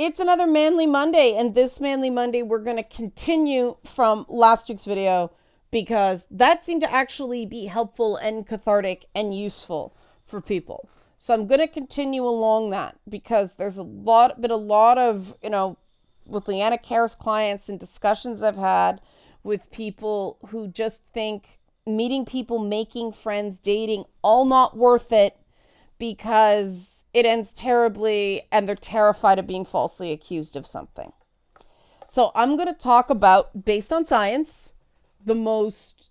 It's another Manly Monday, and this Manly Monday, we're going to continue from last week's video because that seemed to actually be helpful and cathartic and useful for people. So I'm going to continue along that because there's been a lot of, with Leanna Care's clients and discussions I've had with people who just think meeting people, making friends, dating, all not worth it because it ends terribly and they're terrified of being falsely accused of something. So I'm going to talk about, based on science, the most,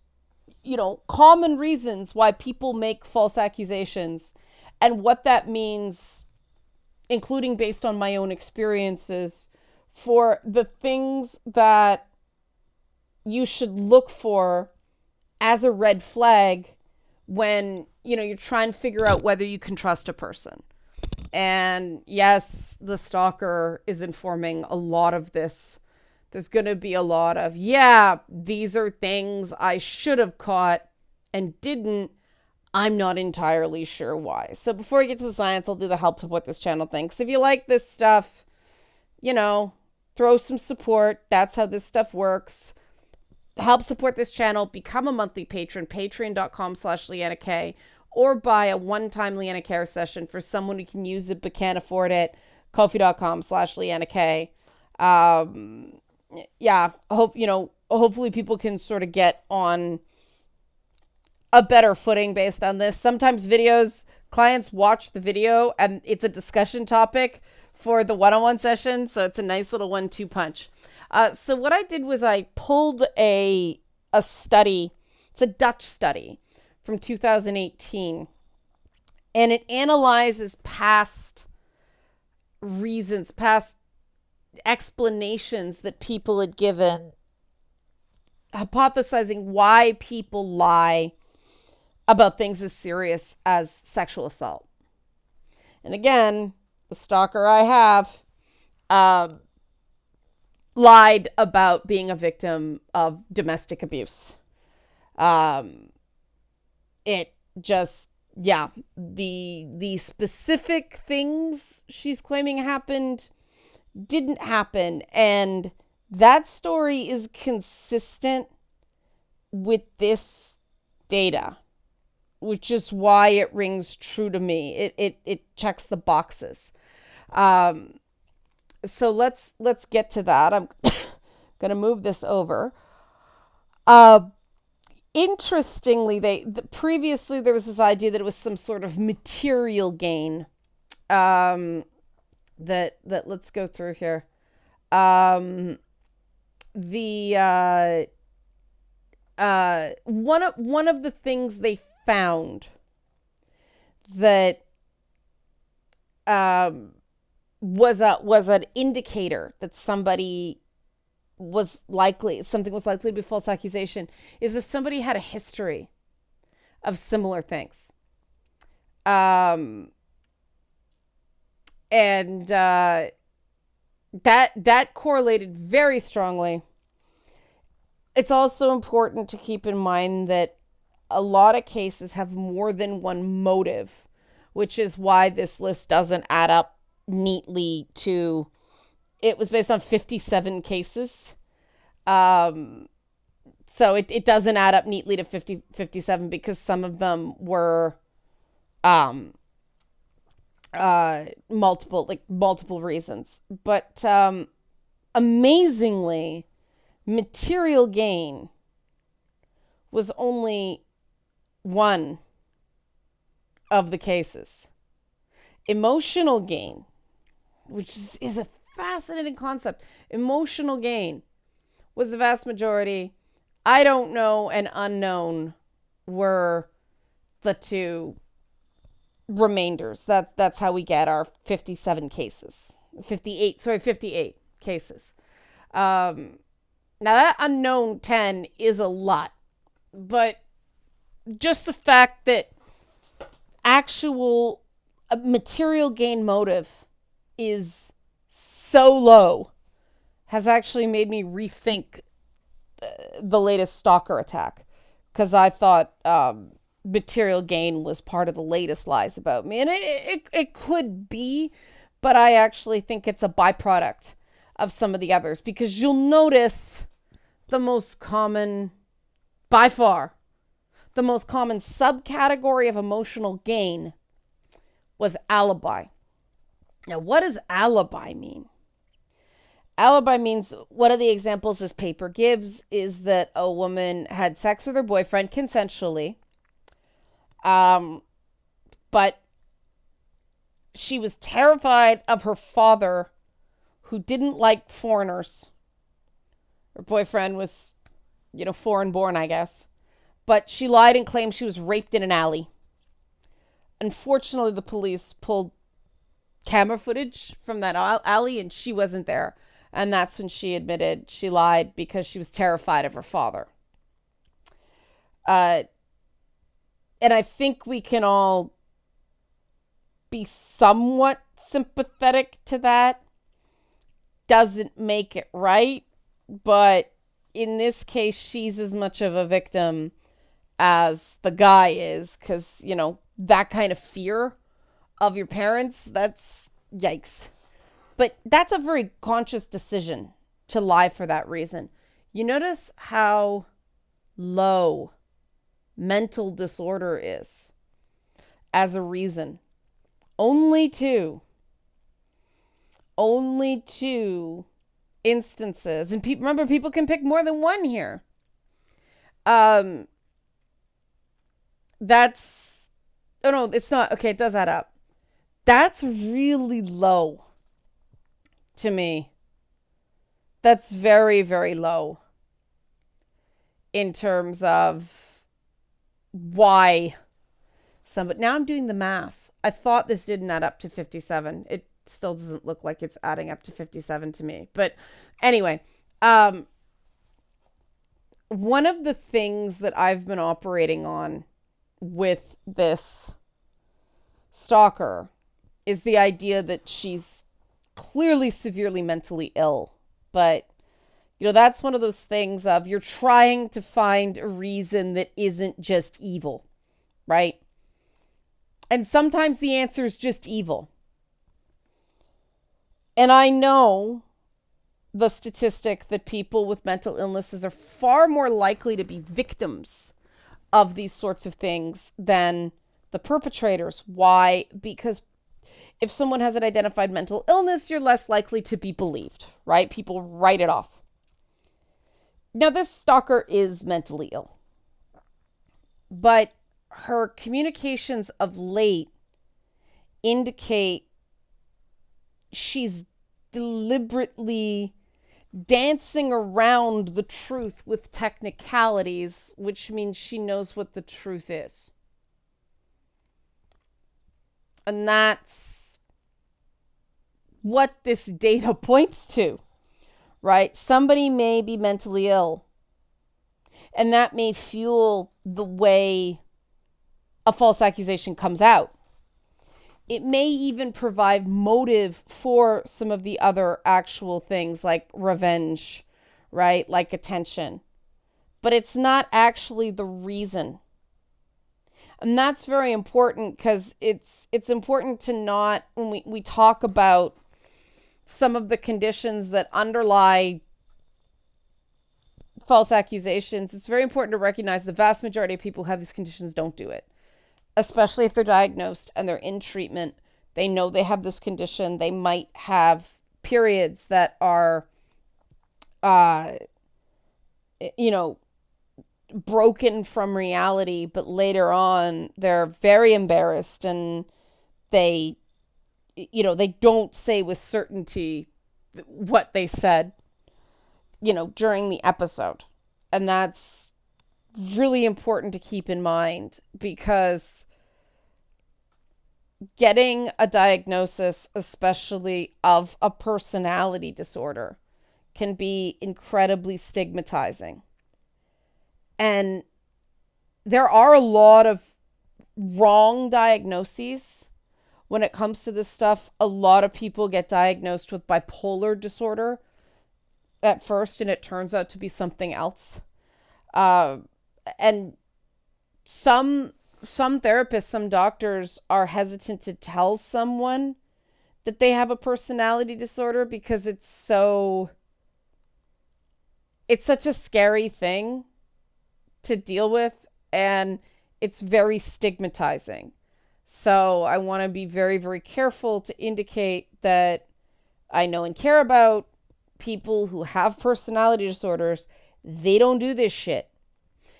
common reasons why people make false accusations and what that means, including based on my own experiences, for the things that you should look for as a red flag when, you're trying to figure out whether you can trust a person. And yes, the stalker is informing a lot of this. There's going to be a lot of, these are things I should have caught and didn't. I'm not entirely sure why. So before I get to the science, I'll do the help to what this channel thinks. If you like this stuff, throw some support. That's how this stuff works. Help support this channel. Become a monthly patron, patreon.com/LeannaK, or buy a one-time Leanna Care session for someone who can use it but can't afford it. Ko-fi.com/LeannaK. Hopefully people can sort of get on a better footing based on this. Sometimes clients watch the video and it's a discussion topic for the one-on-one session. So it's a nice little 1-2 punch. So what I did was I pulled a study. It's a Dutch study from 2018. And it analyzes past reasons, past explanations that people had given, hypothesizing why people lie about things as serious as sexual assault. And again, the stalker I have lied about being a victim of domestic abuse. The specific things she's claiming happened didn't happen. And that story is consistent with this data, which is why it rings true to me. It checks the boxes. So let's get to that. I'm going to move this over. Interestingly, previously there was this idea that it was some sort of material gain. That let's go through here. One of the things they found that was an indicator that something was likely to be a false accusation is if somebody had a history of similar things. And that correlated very strongly. It's also important to keep in mind that a lot of cases have more than one motive, which is why this list doesn't add up neatly to, it was based on 57 cases. So it doesn't add up neatly to 57 because some of them were multiple reasons. But amazingly, material gain was only one of the cases. Emotional gain, which is a fascinating concept. Emotional gain was the vast majority. I don't know and unknown were the two remainders. That's how we get our 57 cases. 58 cases. Now that unknown 10 is a lot, but just the fact that actual material gain motive is so low has actually made me rethink the latest stalker attack, because I thought material gain was part of the latest lies about me, and it could be, but I actually think it's a byproduct of some of the others, because you'll notice the most common, by far, the most common subcategory of emotional gain was alibi. Now, what does alibi mean? Alibi means, one of the examples this paper gives is that a woman had sex with her boyfriend consensually, but she was terrified of her father, who didn't like foreigners. Her boyfriend was, foreign born, I guess. But she lied and claimed she was raped in an alley. Unfortunately, the police pulled camera footage from that alley and she wasn't there. And that's when she admitted she lied because she was terrified of her father. And I think we can all be somewhat sympathetic to that. Doesn't make it right, but in this case, she's as much of a victim as the guy is, because, that kind of fear of your parents, that's yikes. But that's a very conscious decision to lie for that reason. You notice how low mental disorder is as a reason. Only two instances. And remember, people can pick more than one here. That's, oh no, it's not. Okay, it does add up. That's really low to me. That's very, very low in terms of why somebody. Now I'm doing the math. I thought this didn't add up to 57. It still doesn't look like it's adding up to 57 to me. But anyway, one of the things that I've been operating on with this stalker is the idea that she's clearly severely mentally ill. But, that's one of those things of you're trying to find a reason that isn't just evil, right? And sometimes the answer is just evil. And I know the statistic that people with mental illnesses are far more likely to be victims of these sorts of things than the perpetrators. Why? Because if someone has an identified mental illness, you're less likely to be believed, right? People write it off. Now, this stalker is mentally ill, but her communications of late indicate she's deliberately dancing around the truth with technicalities, which means she knows what the truth is. And that's what this data points to, right? Somebody may be mentally ill, and that may fuel the way a false accusation comes out. It may even provide motive for some of the other actual things like revenge, right? Like attention. But it's not actually the reason. And that's very important, because it's important to not, when we talk about some of the conditions that underlie false accusations, it's very important to recognize the vast majority of people who have these conditions don't do it. Especially if they're diagnosed and they're in treatment. They know they have this condition. They might have periods that are, broken from reality, but later on they're very embarrassed and they don't say with certainty what they said, during the episode. And that's really important to keep in mind, because getting a diagnosis, especially of a personality disorder, can be incredibly stigmatizing. And there are a lot of wrong diagnoses when it comes to this stuff. A lot of people get diagnosed with bipolar disorder at first, and it turns out to be something else. And some therapists, some doctors are hesitant to tell someone that they have a personality disorder because it's such a scary thing to deal with, and it's very stigmatizing. So I want to be very, very careful to indicate that I know and care about people who have personality disorders. They don't do this shit.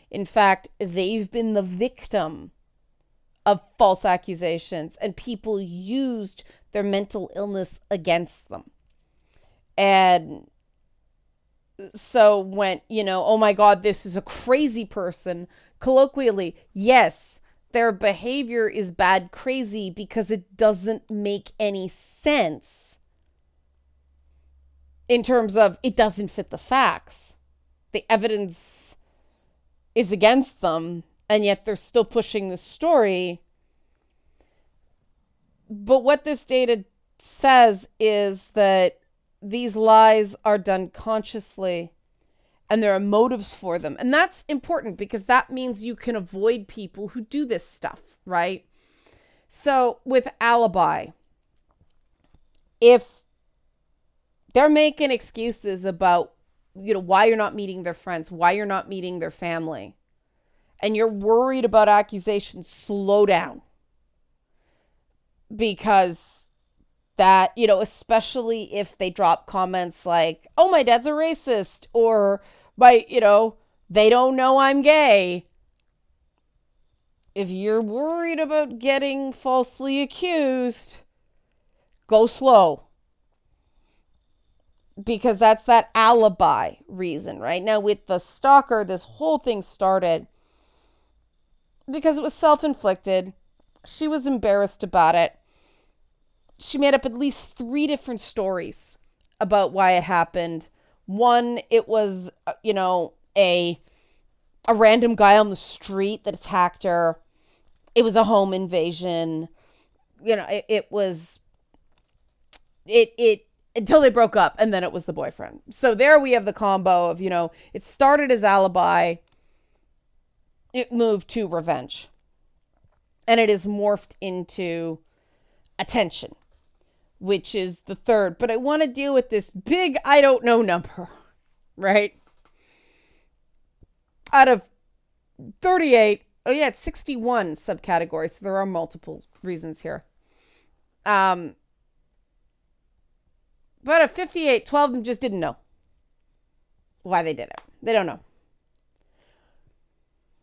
In fact, they've been the victim of false accusations, and people used their mental illness against them. And so when, oh my God, this is a crazy person, colloquially, yes, their behavior is bad crazy because it doesn't make any sense in terms of it doesn't fit the facts. The evidence is against them, and yet they're still pushing the story. But what this data says is that these lies are done consciously, and there are motives for them. And that's important because that means you can avoid people who do this stuff, right? So with alibi, if they're making excuses about, why you're not meeting their friends, why you're not meeting their family, and you're worried about accusations, slow down. Because that, especially if they drop comments like, oh, my dad's a racist, or they don't know I'm gay. If you're worried about getting falsely accused, go slow. Because that's that alibi reason, right? Now with the stalker, this whole thing started because it was self-inflicted. She was embarrassed about it. She made up at least 3 different stories about why it happened. One, it was, a random guy on the street that attacked her. It was a home invasion. It was until they broke up, and then it was the boyfriend. So there we have the combo of, it started as alibi. It moved to revenge. And it is morphed into attention, which is the third. But I want to deal with this big I don't know number, right? Out of 38, it's 61 subcategories. So there are multiple reasons here. But of 58, 12 of them just didn't know why they did it. They don't know.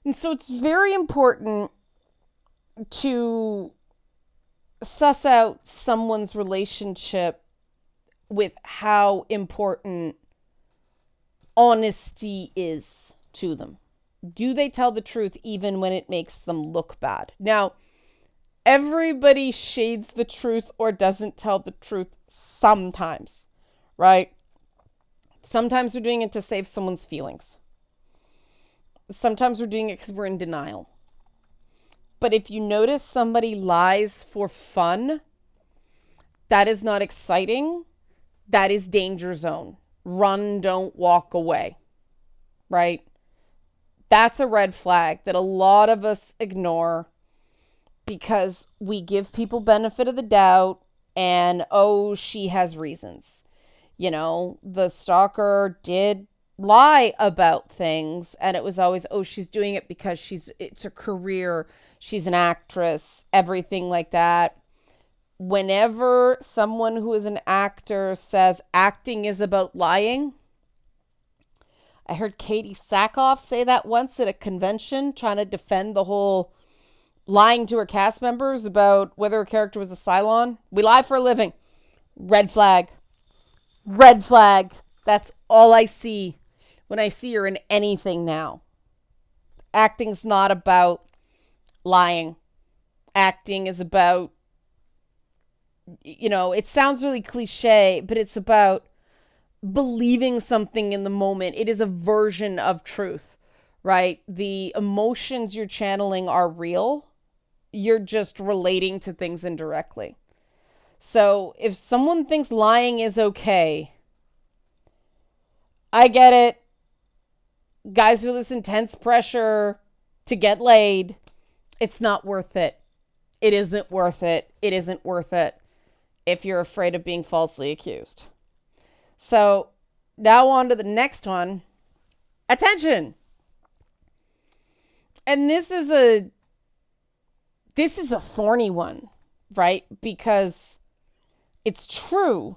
And so it's very important to suss out someone's relationship with how important honesty is to them. Do they tell the truth even when it makes them look bad? Now, everybody shades the truth or doesn't tell the truth sometimes, right? Sometimes we're doing it to save someone's feelings. Sometimes we're doing it because we're in denial. But if you notice somebody lies for fun, that is not exciting. That is danger zone. Run, don't walk away, right? That's a red flag that a lot of us ignore because we give people benefit of the doubt and, she has reasons. The stalker did lie about things, and it was always, she's doing it because it's a career, she's an actress, everything like that. Whenever someone who is an actor says acting is about lying, I heard Katie Sackhoff say that once at a convention, trying to defend the whole lying to her cast members about whether her character was a Cylon. We lie for a living. Red flag. Red flag. That's all I see when I see her in anything now. Acting's not about lying. Acting is about, it sounds really cliche, but it's about believing something in the moment. It is a version of truth, right? The emotions you're channeling are real. You're just relating to things indirectly. So if someone thinks lying is okay, I get it. Guys feel this intense pressure to get laid. It's not worth it. It isn't worth it. It isn't worth it. if you're afraid of being falsely accused. So now on to the next one. Attention. And this is a thorny one, right? Because it's true.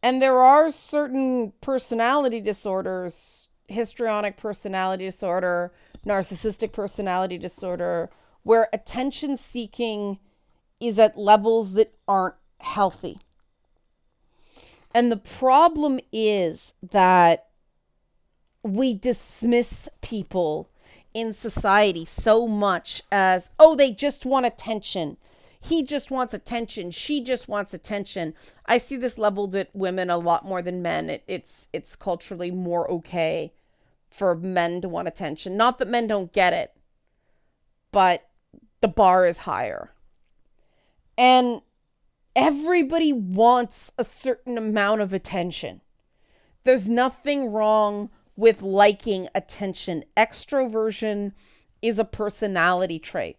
And there are certain personality disorders, histrionic personality disorder, narcissistic personality disorder, where attention seeking is at levels that aren't healthy. And the problem is that we dismiss people in society so much as, oh, they just want attention. He just wants attention. She just wants attention. I see this leveled at women a lot more than men. It's culturally more okay for men to want attention. Not that men don't get it, but the bar is higher. And everybody wants a certain amount of attention. There's nothing wrong with liking attention. Extroversion is a personality trait.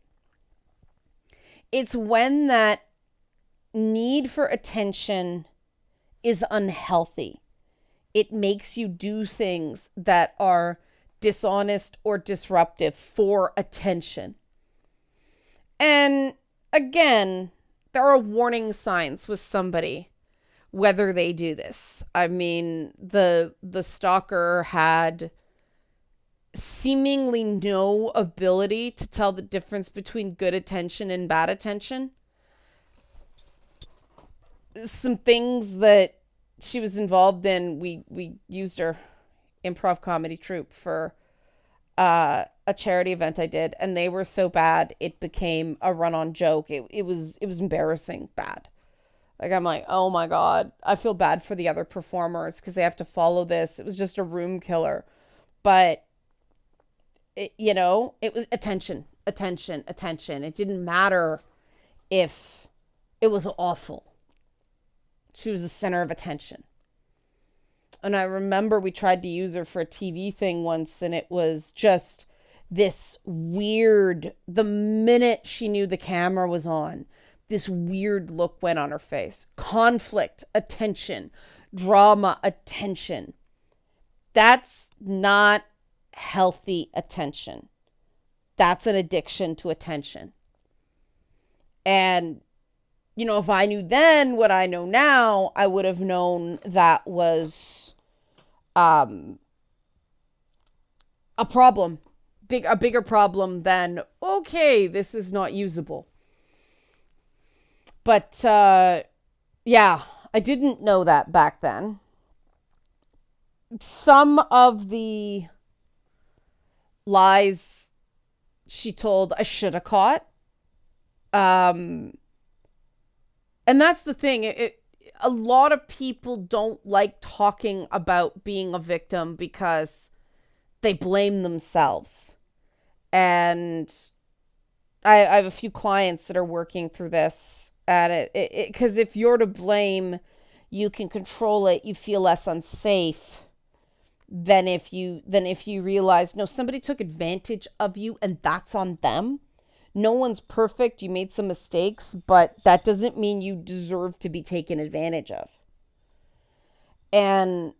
It's when that need for attention is unhealthy. It makes you do things that are dishonest or disruptive for attention. And again, there are warning signs with somebody whether they do this. I mean, the stalker had seemingly no ability to tell the difference between good attention and bad attention. Some things that she was involved in, we used her improv comedy troupe for a charity event I did, and they were so bad it became a run-on joke. It was embarrassing bad. Like, I'm like, oh my God, I feel bad for the other performers because they have to follow this. It was just a room killer. But, it was attention. It didn't matter if it was awful. She was the center of attention. And I remember we tried to use her for a TV thing once, and it was just this weird, the minute she knew the camera was on, this weird look went on her face. Conflict, attention, drama, attention. That's not healthy attention. That's an addiction to attention. And, if I knew then what I know now, I would have known that was a problem. A bigger problem than, okay, this is not usable. But, yeah, I didn't know that back then. Some of the lies she told I should have caught. And that's the thing. A lot of people don't like talking about being a victim because they blame themselves. And I have a few clients that are working through this. And because if you're to blame, you can control it. You feel less unsafe than if you realize, no, somebody took advantage of you and that's on them. No one's perfect. You made some mistakes, but that doesn't mean you deserve to be taken advantage of. And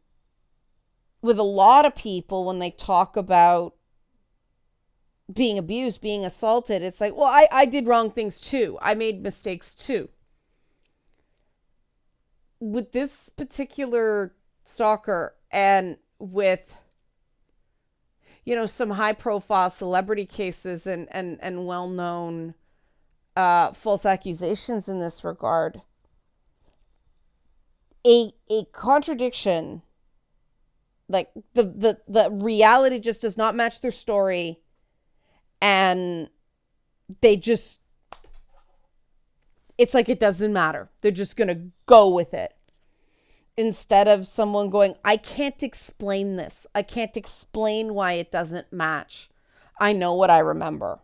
with a lot of people, when they talk about being abused, being assaulted, it's like, well, I did wrong things too. I made mistakes too. With this particular stalker and with, some high profile celebrity cases and well-known false accusations in this regard, a contradiction, like the reality just does not match their story. And it's like it doesn't matter. They're just going to go with it. Instead of someone going, I can't explain this. I can't explain why it doesn't match. I know what I remember.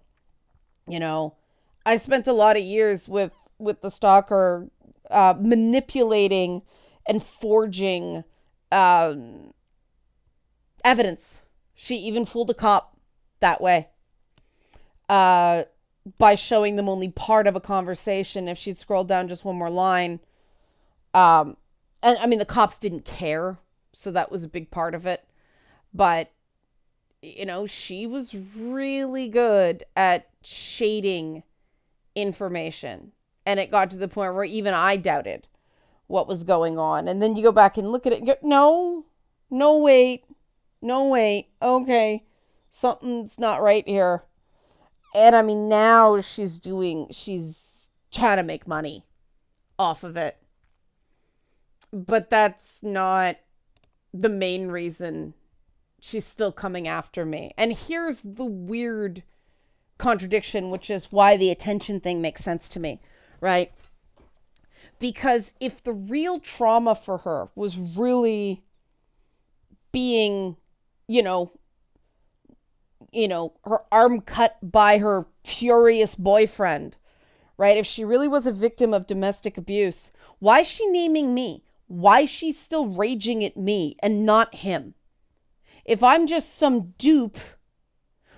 I spent a lot of years with the stalker manipulating and forging evidence. She even fooled a cop that way. by showing them only part of a conversation. If she'd scrolled down just one more line, and I mean, the cops didn't care, so that was a big part of it. But, you know, she was really good at shading information. And it got to the point where even I doubted what was going on. And then you go back and look at it and go, no, wait. Okay, something's not right here. And I mean, now she's trying to make money off of it. But that's not the main reason she's still coming after me. And here's the weird contradiction, which is why the attention thing makes sense to me, right? Because if the real trauma for her was really being, you know, her arm cut by her furious boyfriend, right? If she really was a victim of domestic abuse, why is she naming me? Why is she still raging at me and not him? If I'm just some dupe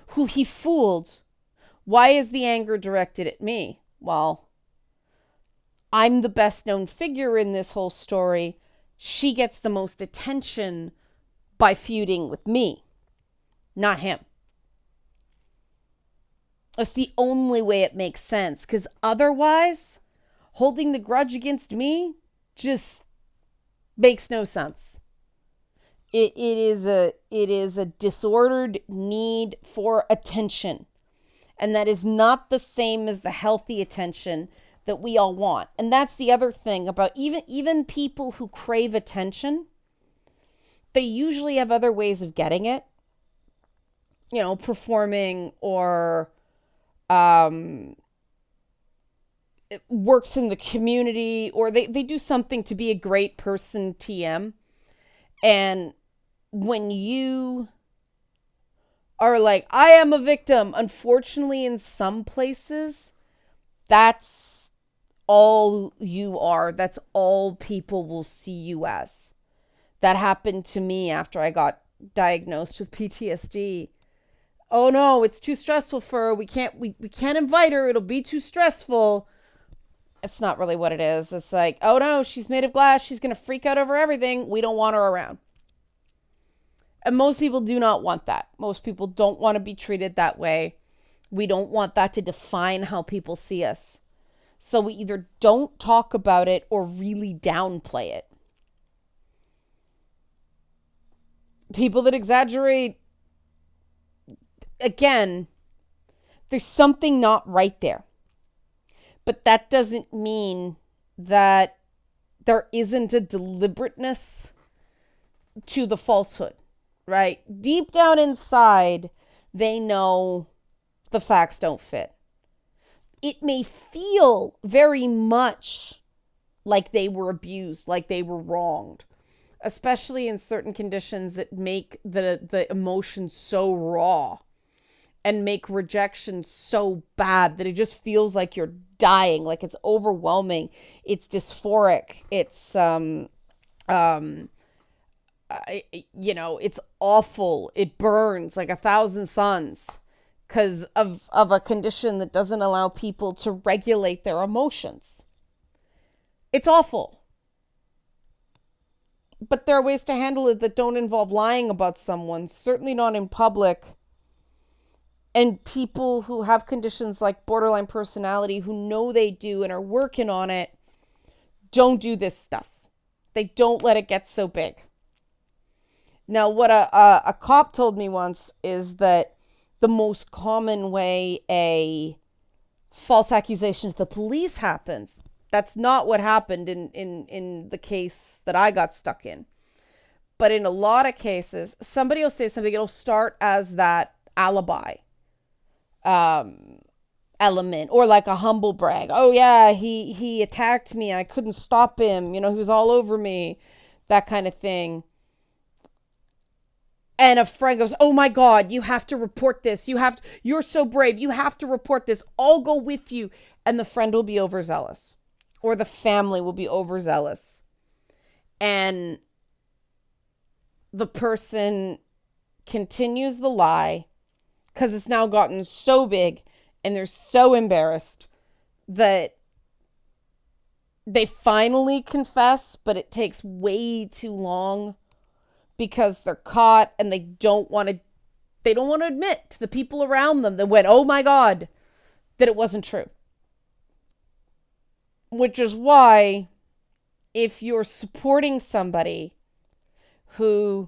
who he fooled, why is the anger directed at me? Well, I'm the best known figure in this whole story. She gets the most attention by feuding with me, not him. It's the only way it makes sense, because otherwise, holding the grudge against me just makes no sense. It is a disordered need for attention. And that is not the same as the healthy attention that we all want. And that's the other thing about even people who crave attention, they usually have other ways of getting it. You know, performing, or it works in the community, or they do something to be a great person, TM. And when you are like, I am a victim, unfortunately, in some places, that's all you are. That's all people will see you as. That happened to me after I got diagnosed with PTSD. Oh no, it's too stressful for her. We can't invite her. It'll be too stressful. It's not really what it is. It's like, oh no, she's made of glass. She's going to freak out over everything. We don't want her around. And most people do not want that. Most people don't want to be treated that way. We don't want that to define how people see us. So we either don't talk about it or really downplay it. People that exaggerate, again, there's something not right there. But that doesn't mean that there isn't a deliberateness to the falsehood, right? Deep down inside, they know the facts don't fit. It may feel very much like they were abused, like they were wronged, especially in certain conditions that make the emotions so raw and make rejection so bad that it just feels like you're dying, like it's overwhelming, it's dysphoric, it's it's awful, it burns like 1,000 suns because of a condition that doesn't allow people to regulate their emotions. It's awful. But there are ways to handle it that don't involve lying about someone, certainly not in public. And people who have conditions like borderline personality, who know they do and are working on it, don't do this stuff. They don't let it get so big. Now, what a cop told me once is that the most common way a false accusation to the police happens, that's not what happened in the case that I got stuck in. But in a lot of cases, somebody will say something, it'll start as that alibi element, or like a humble brag. Oh yeah, he attacked me. I couldn't stop him. He was all over me. That kind of thing. And a friend goes, oh my God, you have to report this. You're so brave. You have to report this. I'll go with you. And the friend will be overzealous, or the family will be overzealous. And the person continues the lie because it's now gotten so big and they're so embarrassed that they finally confess, but it takes way too long because they're caught and they don't want to admit to the people around them that went, oh my God, that it wasn't true. Which is why if you're supporting somebody who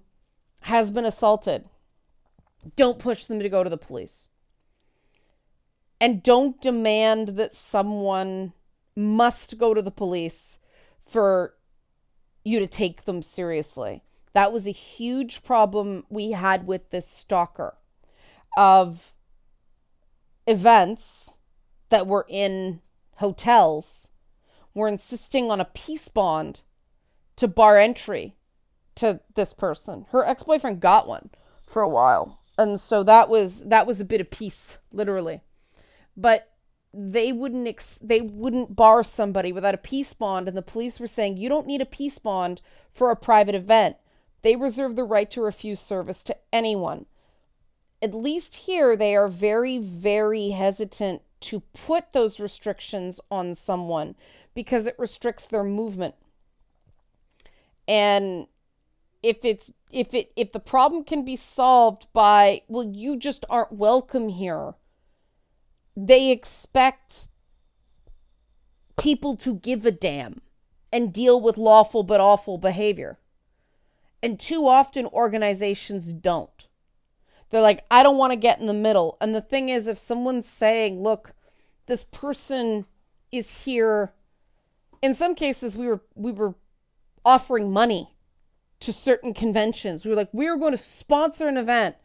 has been assaulted, don't push them to go to the police. And don't demand that someone must go to the police for you to take them seriously. That was a huge problem we had with this stalker of events that were in hotels were insisting on a peace bond to bar entry to this person. Her ex-boyfriend got one for a while. And so that was a bit of peace, literally. But they wouldn't bar somebody without a peace bond, and the police were saying, you don't need a peace bond for a private event. They reserve the right to refuse service to anyone. At least here, they are very, very hesitant to put those restrictions on someone because it restricts their movement. And if the problem can be solved by, well, you just aren't welcome here, they expect people to give a damn and deal with lawful but awful behavior. And too often organizations don't. They're like, I don't want to get in the middle. And the thing is, if someone's saying, look, this person is here, in some cases we were offering money to certain conventions. We were like, we were going to sponsor an event,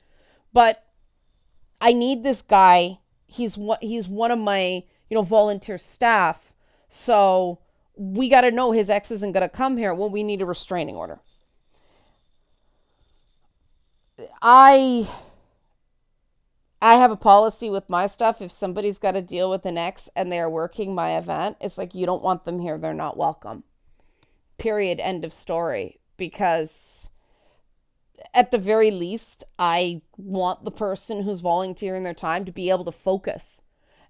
but I need this guy. He's one of my, volunteer staff. So we got to know his ex isn't going to come here. Well, we need a restraining order. I have a policy with my stuff. If somebody's got to deal with an ex and they're working my event, it's like, you don't want them here. They're not welcome. Period. End of story. Because at the very least, I want the person who's volunteering their time to be able to focus.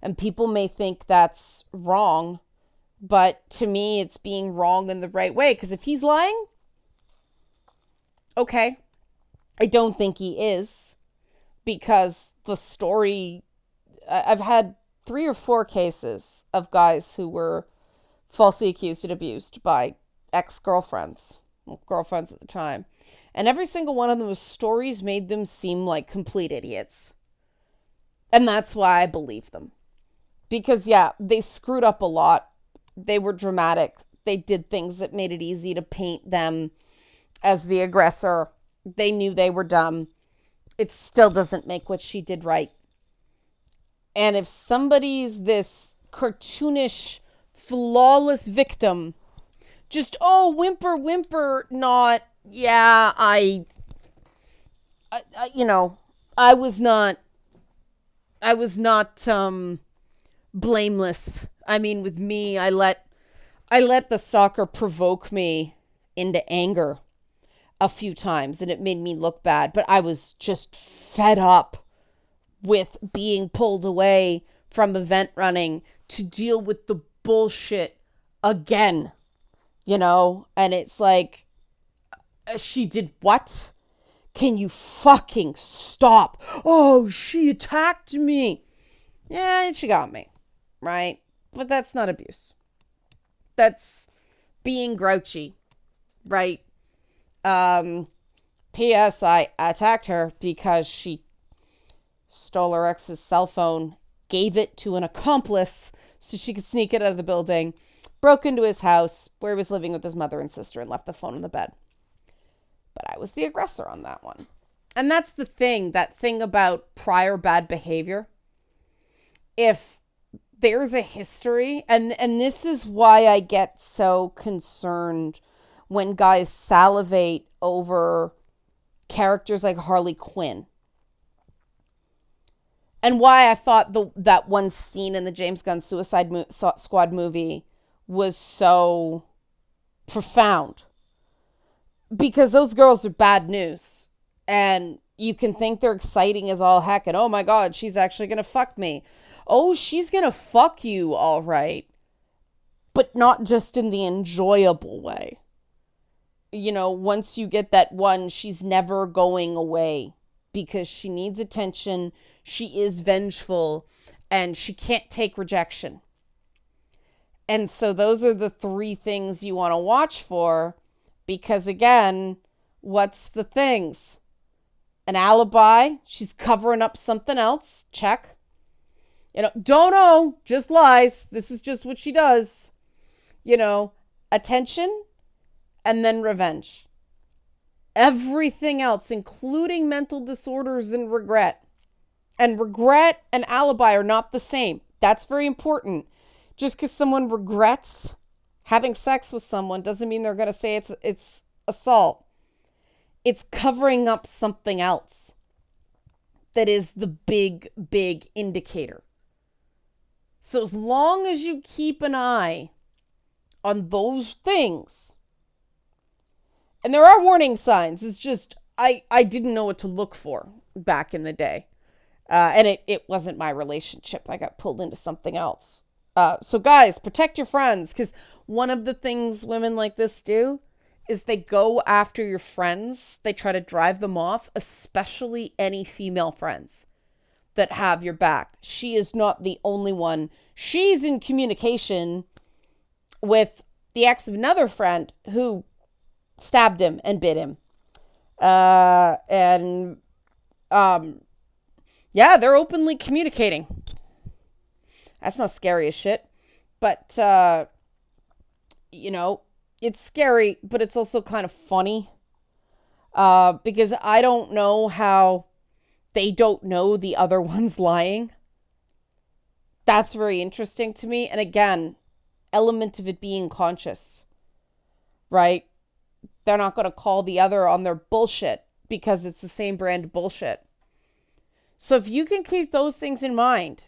And people may think that's wrong, but to me, it's being wrong in the right way. Because if he's lying, okay. I don't think he is, because the story, I've had 3 or 4 cases of guys who were falsely accused and abused by ex-girlfriends, girlfriends at the time. And every single one of those stories made them seem like complete idiots. And that's why I believe them. Because, yeah, they screwed up a lot. They were dramatic. They did things that made it easy to paint them as the aggressor. They knew they were dumb. It still doesn't make what she did right. And if somebody's this cartoonish, flawless victim, just, oh, whimper, not, yeah, I was not blameless. I mean, with me, I let the stalker provoke me into anger a few times, and it made me look bad, but I was just fed up with being pulled away from event running to deal with the bullshit again, and it's like, she did what? Can you fucking stop? Oh, she attacked me. Yeah, she got me, right? But that's not abuse. That's being grouchy, right? P.S. I attacked her because she stole her ex's cell phone, gave it to an accomplice so she could sneak it out of the building, broke into his house where he was living with his mother and sister, and left the phone in the bed. But I was the aggressor on that one. And that's the thing, that thing about prior bad behavior. If there's a history, and this is why I get so concerned when guys salivate over characters like Harley Quinn. And why I thought that one scene in the James Gunn Suicide Squad movie was so profound. Because those girls are bad news. And you can think they're exciting as all heck. And oh my God, she's actually going to fuck me. Oh, she's gonna fuck you, all right, but not just in the enjoyable way. Once you get that one, she's never going away because she needs attention. She is vengeful and she can't take rejection. And so those are the three things you want to watch for because, again, what's the things? An alibi. She's covering up something else. Check. Don't know. Just lies. This is just what she does. Attention and then revenge. Everything else, including mental disorders and regret. And regret and alibi are not the same. That's very important. Just because someone regrets having sex with someone doesn't mean they're going to say it's assault. It's covering up something else that is the big, big indicator. So as long as you keep an eye on those things, and there are warning signs, it's just I didn't know what to look for back in the day. And it wasn't my relationship. I got pulled into something else. So guys, protect your friends, because one of the things women like this do is they go after your friends. They try to drive them off, especially any female friends that have your back. She is not the only one. She's in communication with the ex of another friend who stabbed him and bit him. Yeah, they're openly communicating. That's not scary as shit. But, it's scary, but it's also kind of funny. Because I don't know how they don't know the other one's lying. That's very interesting to me. And again, element of it being conscious, right? They're not going to call the other on their bullshit because it's the same brand of bullshit. So if you can keep those things in mind,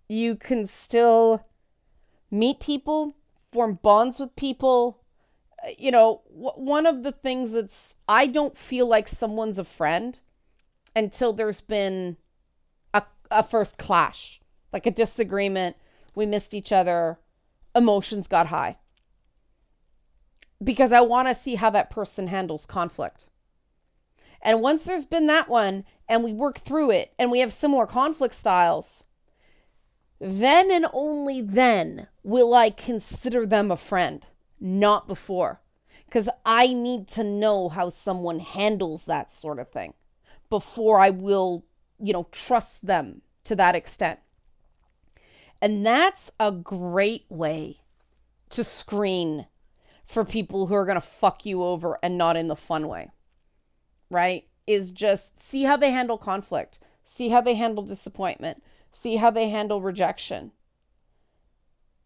you can still meet people, form bonds with people. One of the things I don't feel like someone's a friend until there's been a first clash, like a disagreement. We missed each other. Emotions got high. Because I want to see how that person handles conflict. And once there's been that one and we work through it and we have similar conflict styles, then and only then will I consider them a friend, not before. Because I need to know how someone handles that sort of thing before I will, trust them to that extent. And that's a great way to screen for people who are going to fuck you over and not in the fun way, right? Is just see how they handle conflict, see how they handle disappointment, see how they handle rejection.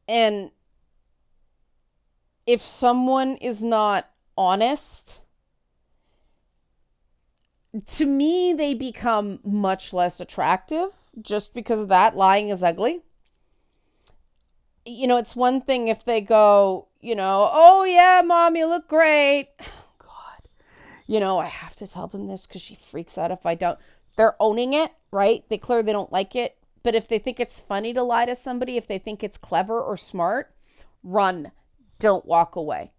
And if someone is not honest, to me, they become much less attractive just because of that. Lying is ugly. It's one thing if they go, oh yeah, mom, you look great. God, I have to tell them this because she freaks out if I don't. They're owning it, right? They clearly don't like it. But if they think it's funny to lie to somebody, if they think it's clever or smart, run. Don't walk away.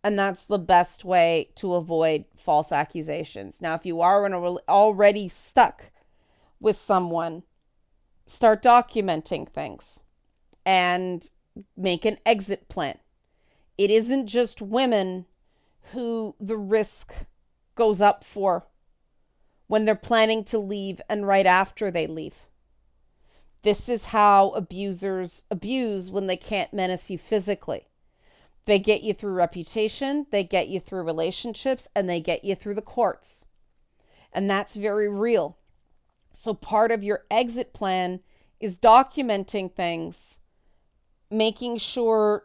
And that's the best way to avoid false accusations. Now, if you are already stuck with someone, start documenting things and make an exit plan. It isn't just women who the risk goes up for when they're planning to leave and right after they leave. This is how abusers abuse when they can't menace you physically. They get you through reputation, they get you through relationships, and they get you through the courts. And that's very real. So part of your exit plan is documenting things, making sure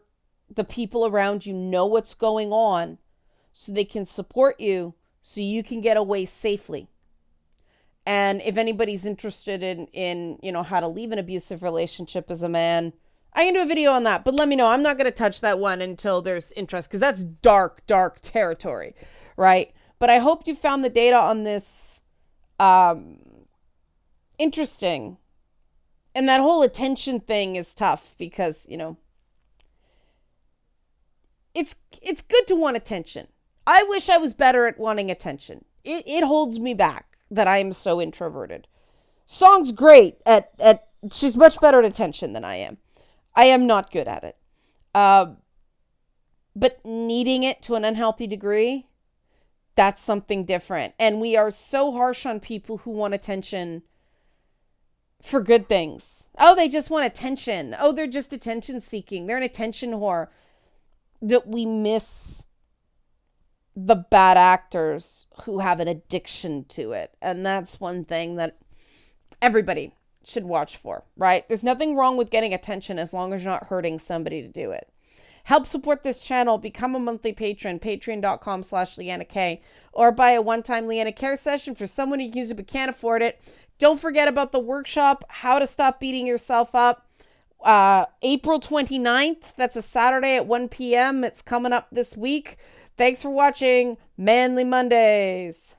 the people around you know what's going on so they can support you so you can get away safely. And if anybody's interested in how to leave an abusive relationship as a man, I can do a video on that, but let me know. I'm not going to touch that one until there's interest because that's dark, dark territory, right? But I hope you found the data on this interesting. And that whole attention thing is tough because, it's good to want attention. I wish I was better at wanting attention. It holds me back that I am so introverted. Song's great at she's much better at attention than I am. I am not good at it. But needing it to an unhealthy degree, that's something different. And we are so harsh on people who want attention for good things. Oh, they just want attention. Oh, they're just attention seeking. They're an attention whore. That we miss the bad actors who have an addiction to it. And that's one thing that everybody should watch for, right? There's nothing wrong with getting attention as long as you're not hurting somebody to do it. Help support this channel. Become a monthly patron, patreon.com/LeannaK, or buy a one-time Leanna Care session for someone who can use it but can't afford it. Don't forget about the workshop, How to Stop Beating Yourself Up. April 29th. That's a Saturday at 1 p.m. It's coming up this week. Thanks for watching Manly Mondays.